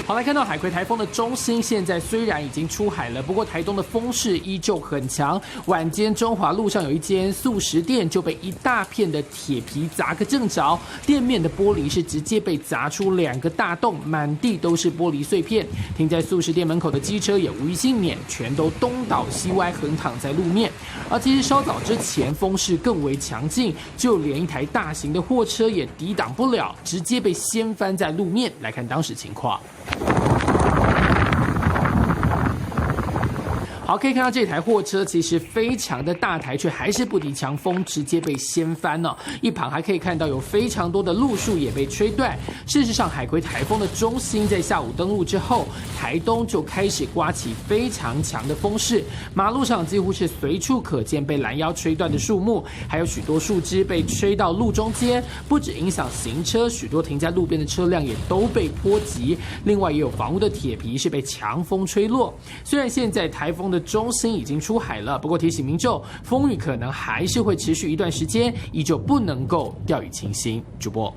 好，来看到海葵台风的中心，现在虽然已经出海了，不过台东的风势依旧很强。晚间中华路上有一间素食店就被一大片的铁皮砸个正着，店面的玻璃是直接被砸出2个大洞，满地都是玻璃碎片。停在素食店门口的机车也无一幸免，全都东倒西歪，横躺在路面。而其实稍早之前风势更为强劲，就连一台大型的货车也抵挡不了，直接被掀翻在路面。来看当时情况。好，可以看到这台货车其实非常的大台，却还是不敌强风，直接被掀翻了。一旁还可以看到有非常多的路树也被吹断。事实上，海葵台风的中心在下午登陆之后，台东就开始刮起非常强的风势，马路上几乎是随处可见被拦腰吹断的树木，还有许多树枝被吹到路中间，不止影响行车，许多停在路边的车辆也都被波及。另外，也有房屋的铁皮是被强风吹落。虽然现在台风的中心已经出海了，不过提醒民众，风雨可能还是会持续一段时间，依旧不能够掉以轻心。主播。